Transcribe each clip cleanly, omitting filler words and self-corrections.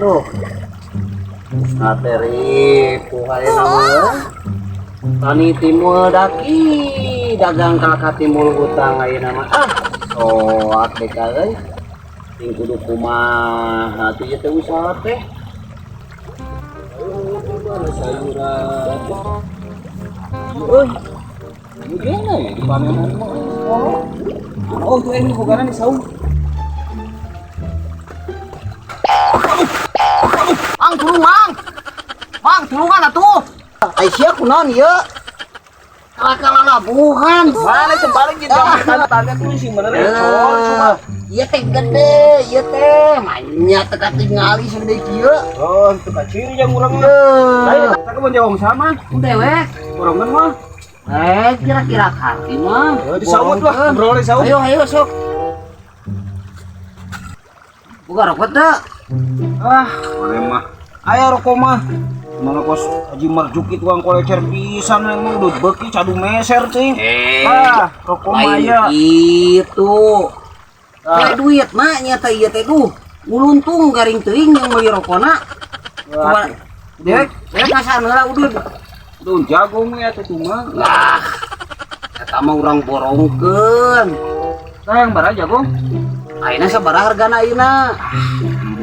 Aduh. Materi puhai nama. Tani timul daki dagang kakak timul hutang ayeuna mah. So ate euy. Ting kudu kumaha atuh ieu teh usaha teh. Sayuran. Euy. Gimana ya di panenan mah. Oh, tuh ini bukanan di saung. Mang turun, Mang. Mang, turungan atuh. Aisyah kunaon ieu? Kala-kala labuhan. Mana itu balik di tanda tuh sih bener ya. Ieu teh gede, ieu teh manya teka tingali segede kieu. Oh, itu kaciri yang urang mah. Lain, tak mun jawab sama. Dewek, urangan mah. Kira-kira kaki mah. Di sawut lah, ngobrol di sawut. Ayo sok. Buka rokok teh. Mana mah. Ayo rokok mah. Mana kos Haji Marjuki tukang kolecer pisan emang udah beki cadu meser cing. Rokok mah ya. Itu. Duit mah nyata ieu teh tuh. Nguluntung garing teuing yang meuli rokona. Coba dek ngasan heula udud. Duh jagung ya tuh mah. Lah. Eta mah urang borongkeun. Sayang bara jagung. Ayeuna sabaraha hargana ayeuna?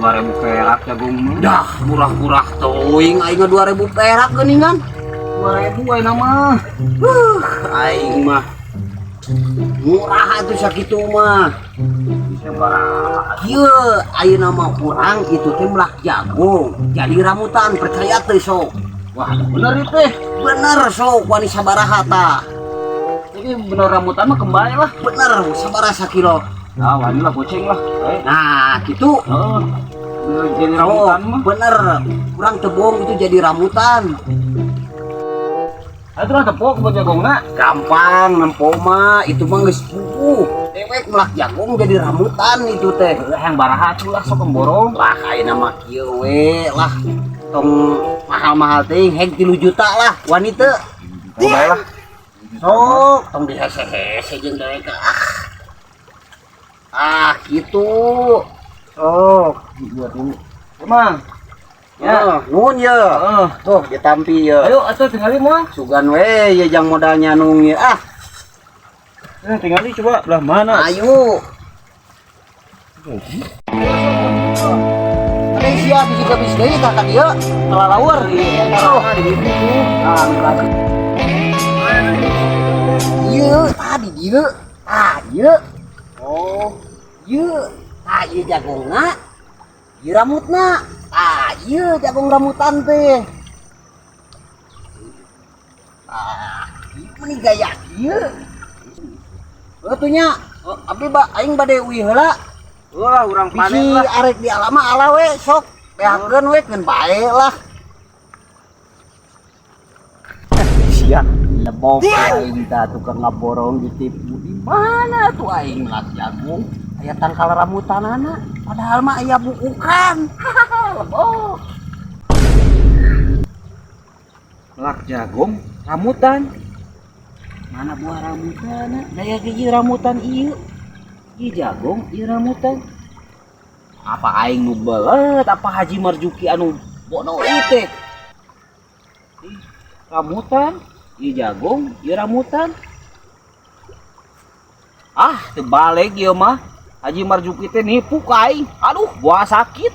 2000 perak jagung mah. Dah murah-murah teuing aing 2000 perak geuningan. 2000 ayeuna mah. Aing mah murah atuh sakitu mah. Sabaraha? Ieu ayeuna mah urang kitu teh melak jagung. Jadi ramutan percaya teh sok. Wah, bener itu. Bener sok wani sabaraha tah. Ini bener ramutan mah kembali lah. Bener sabaraha sakilo. Ah, wani lah boceng lah. Nah, gitu. Jadi ramutan mah. Bener. Kurang tebong itu jadi ramutan. Itu lah tepok buat jagungna. Gampang nempo mah itu mah geus pupuh. Dewek melak jagung jadi ramutan itu teh. Yang baraha lah sok emborong. Lah ayeuna mah kieu we lah. Tong mahal-mahal teh heg 3 juta lah wanita. Bae lah. Sok tong dihese-hese jeung dewek. Gitu. Sok buat ini. Emang. Ya, nuhun ya. Tuh ditampi ya. Ayo atuh tingali moal. Sugan we ya jang modalnya nung ya. Tingali coba belah mana? Ayo. Siap bisa deui kakak dia ngalawur di antara di ditu. Ieu tadi dieu. Ieu. Oh, ieu. Ieu jagungna. Ieu ramutna. Ieu jagung ramutan teh. Meni gaya ieu. Atunya abdi aing bade uih heula. Wah, urang panen lah. Arek di alama ala we sok. Beakeun we keun bae lah. Sia, lebok aing tah tukang ngaborong ditipu. Di mana tuh aing melak jagung? Aya tangkal ramutanana. Padahal mah aya buukan. Lebok. Melak jagung, ramutan. Mana buah ramutana? Daya gigi ramutan ieu. Ieu jagung, ieu ramutan. Apa aing nu beuleut apa Haji Marjuki anu bono ieu teh? Ramutan, ieu jagung, ieu ramutan. Teu balik ieu mah. Haji Marjuki teh nipu ka aing. Aduh, buah sakit.